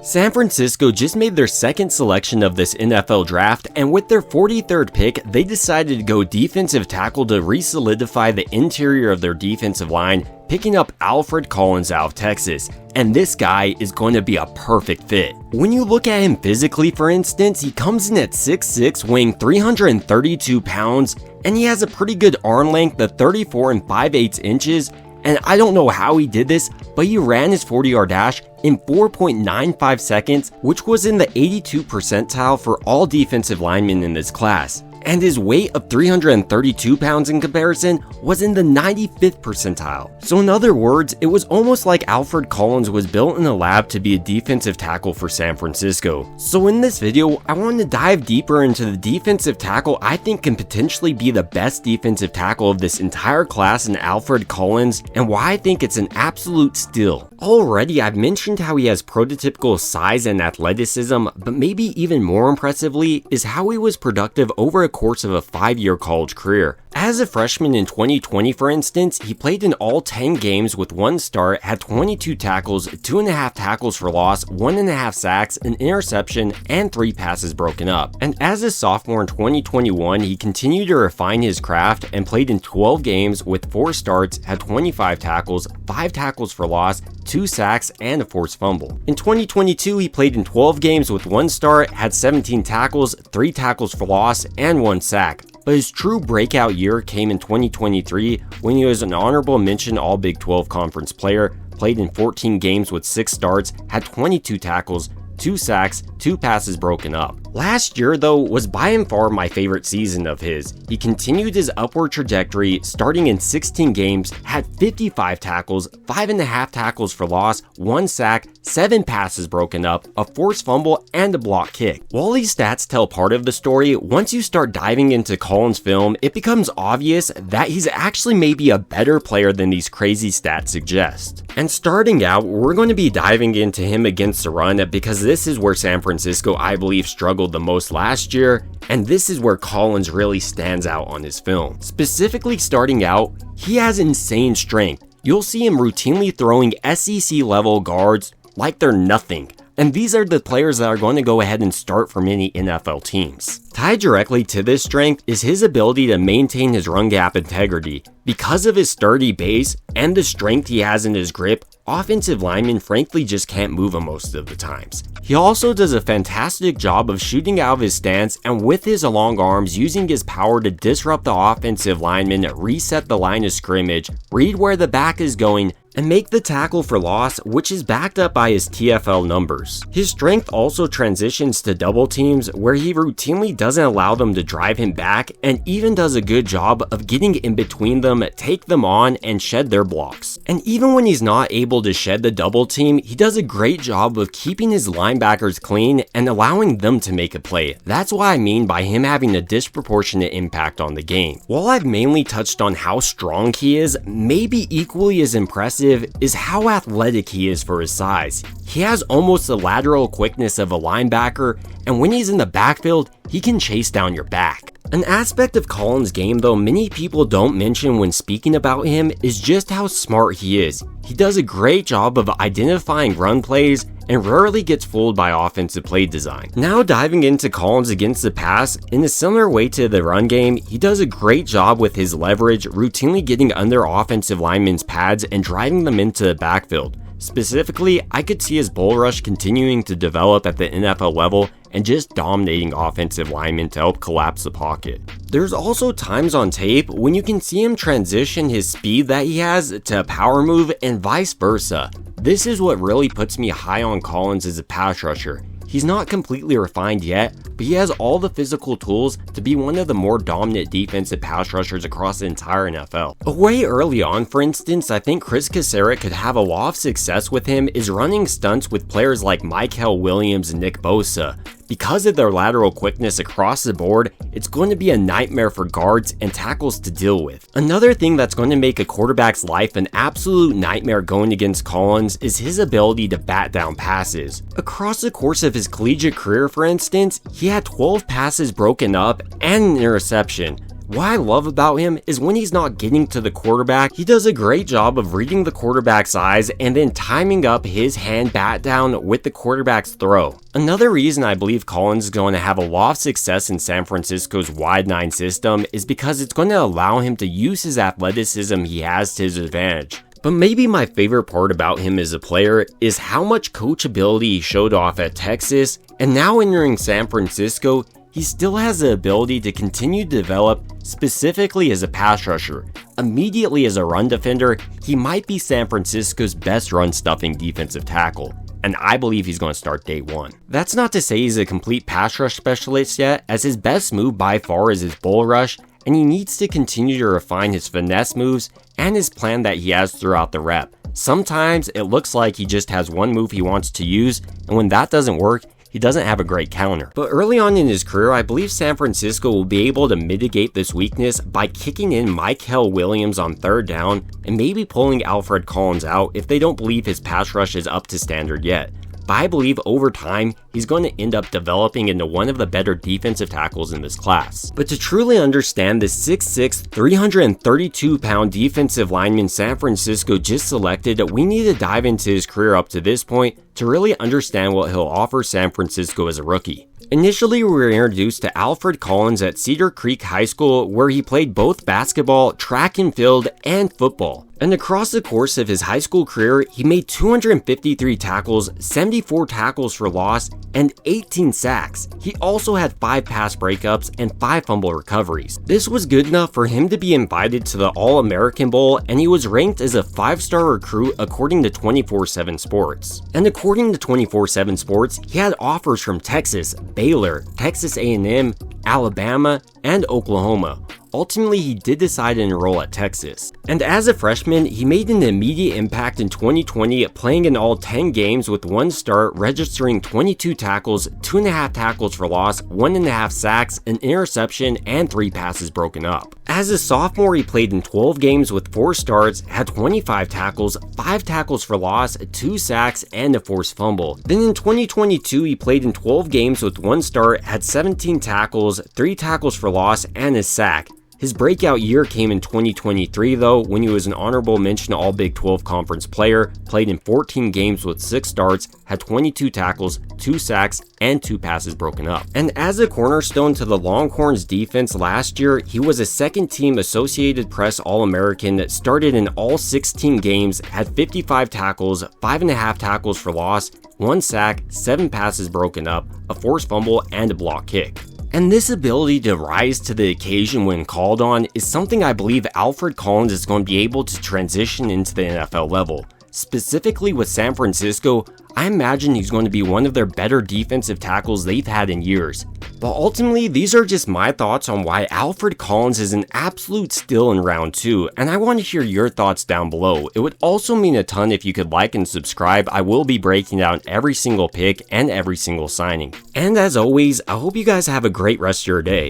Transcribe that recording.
San Francisco just made their second selection of this NFL draft, and with their 43rd pick, they decided to go defensive tackle to re-solidify the interior of their defensive line, picking up Alfred Collins out of Texas. And this guy is going to be a perfect fit. When you look at him physically, for instance, he comes in at 6'6", weighing 332 pounds, and he has a pretty good arm length of 34 5/8 inches. And I don't know how he did this, but he ran his 40-yard dash in 4.95 seconds, which was in the 82th percentile for all defensive linemen in this class. And his weight of 332 pounds in comparison was in the 95th percentile. So in other words, it was almost like Alfred Collins was built in a lab to be a defensive tackle for San Francisco. So in this video, I wanted to dive deeper into the defensive tackle I think can potentially be the best defensive tackle of this entire class in Alfred Collins, and why I think it's an absolute steal. Already, I've mentioned how he has prototypical size and athleticism, but maybe even more impressively is how he was productive over a course of a 5-year college career. As a freshman in 2020, for instance, he played in all 10 games with 1 start, had 22 tackles, 2.5 tackles for loss, 1.5 sacks, an interception, and 3 passes broken up. And as a sophomore in 2021, he continued to refine his craft and played in 12 games with 4 starts, had 25 tackles, 5 tackles for loss, 2 sacks, and a forced fumble. In 2022, he played in 12 games with 1 start, had 17 tackles, 3 tackles for loss, and 1 sack. But his true breakout year came in 2023 when he was an honorable mention All Big 12 Conference player, played in 14 games with 6 starts, had 22 tackles, 2 sacks, 2 passes broken up. Last year, though, was by and far my favorite season of his. He continued his upward trajectory, starting in 16 games, had 55 tackles, 5.5 tackles for loss, 1 sack, 7 passes broken up, a forced fumble, and a block kick. While these stats tell part of the story, once you start diving into Collins' film, it becomes obvious that he's actually maybe a better player than these crazy stats suggest. And starting out, we're going to be diving into him against the run because this is where San Francisco, I believe, struggled the most last year, and this is where Collins really stands out on his film. Specifically starting out, he has insane strength. You'll see him routinely throwing SEC level guards like they're nothing. And these are the players that are going to go ahead and start for many NFL teams. Tied directly to this strength is his ability to maintain his run gap integrity. Because of his sturdy base and the strength he has in his grip, offensive linemen frankly just can't move him most of the times. He also does a fantastic job of shooting out of his stance and with his long arms using his power to disrupt the offensive lineman, reset the line of scrimmage, read where the back is going, and make the tackle for loss, which is backed up by his TFL numbers. His strength also transitions to double teams where he routinely doesn't allow them to drive him back and even does a good job of getting in between them, take them on, and shed their blocks. And even when he's not able to shed the double team, he does a great job of keeping his linebackers clean and allowing them to make a play. That's what I mean by him having a disproportionate impact on the game. While I've mainly touched on how strong he is, maybe equally as impressive is how athletic he is for his size. He has almost the lateral quickness of a linebacker, and when he's in the backfield, he can chase down your back. An aspect of Collins' game, though, many people don't mention when speaking about him is just how smart he is. He does a great job of identifying run plays and rarely gets fooled by offensive play design. Now diving into Collins against the pass, in a similar way to the run game, he does a great job with his leverage, routinely getting under offensive linemen's pads and driving them into the backfield. Specifically, I could see his bull rush continuing to develop at the NFL level and just dominating offensive linemen to help collapse the pocket. There's also times on tape when you can see him transition his speed that he has to a power move and vice versa. This is what really puts me high on Collins as a pass rusher. He's not completely refined yet, but he has all the physical tools to be one of the more dominant defensive pass rushers across the entire NFL. Way early on, for instance, I think Chris Kaserik could have a lot of success with him is running stunts with players like Mykel Williams and Nick Bosa. Because of their lateral quickness across the board, it's going to be a nightmare for guards and tackles to deal with. Another thing that's going to make a quarterback's life an absolute nightmare going against Collins is his ability to bat down passes. Across the course of his collegiate career, for instance, he had 12 passes broken up and an interception, What I love about him is when he's not getting to the quarterback, he does a great job of reading the quarterback's eyes and then timing up his hand bat down with the quarterback's throw. Another reason I believe Collins is going to have a lot of success in San Francisco's wide 9 system is because it's going to allow him to use his athleticism he has to his advantage. But maybe my favorite part about him as a player is how much coachability he showed off at Texas, and now entering San Francisco, he still has the ability to continue to develop specifically as a pass rusher. Immediately as a run defender, he might be San Francisco's best run-stuffing defensive tackle, and I believe he's going to start day 1. That's not to say he's a complete pass rush specialist yet, as his best move by far is his bull rush, and he needs to continue to refine his finesse moves and his plan that he has throughout the rep. Sometimes it looks like he just has one move he wants to use, and when that doesn't work, he doesn't have a great counter. But early on in his career, I believe San Francisco will be able to mitigate this weakness by kicking in Michael Williams on 3rd down and maybe pulling Alfred Collins out if they don't believe his pass rush is up to standard yet. But I believe over time, he's going to end up developing into one of the better defensive tackles in this class. But to truly understand the 6'6", 332-pound defensive lineman San Francisco just selected, we need to dive into his career up to this point to really understand what he'll offer San Francisco as a rookie. Initially, we were introduced to Alfred Collins at Cedar Creek High School, where he played both basketball, track and field, and football. And across the course of his high school career, he made 253 tackles, 74 tackles for loss, and 18 sacks. He also had 5 pass breakups and 5 fumble recoveries. This was good enough for him to be invited to the All-American Bowl, and he was ranked as a 5-star recruit according to 24/7 Sports. And according to 24/7 Sports, he had offers from Texas, Baylor, Texas A&M, Alabama, and Oklahoma. Ultimately, he did decide to enroll at Texas. And as a freshman, he made an immediate impact in 2020, playing in all 10 games with 1 start, registering 22 tackles, 2.5 tackles for loss, 1.5 sacks, an interception, and 3 passes broken up. As a sophomore, he played in 12 games with 4 starts, had 25 tackles, 5 tackles for loss, 2 sacks, and a forced fumble. Then in 2022, he played in 12 games with 1 start, had 17 tackles, 3 tackles for loss, and a sack. His breakout year came in 2023 though, when he was an honorable mention All Big 12 Conference player, played in 14 games with 6 starts, had 22 tackles, 2 sacks, and 2 passes broken up. And as a cornerstone to the Longhorns defense last year, he was a second-team Associated Press All-American that started in all 16 games, had 55 tackles, 5.5 tackles for loss, 1 sack, 7 passes broken up, a forced fumble, and a block kick. And this ability to rise to the occasion when called on is something I believe Alfred Collins is going to be able to transition into the NFL level. Specifically with San Francisco, I imagine he's going to be one of their better defensive tackles they've had in years. But ultimately, these are just my thoughts on why Alfred Collins is an absolute steal in round 2, and I want to hear your thoughts down below. It would also mean a ton if you could like and subscribe. I will be breaking down every single pick and every single signing. And as always, I hope you guys have a great rest of your day.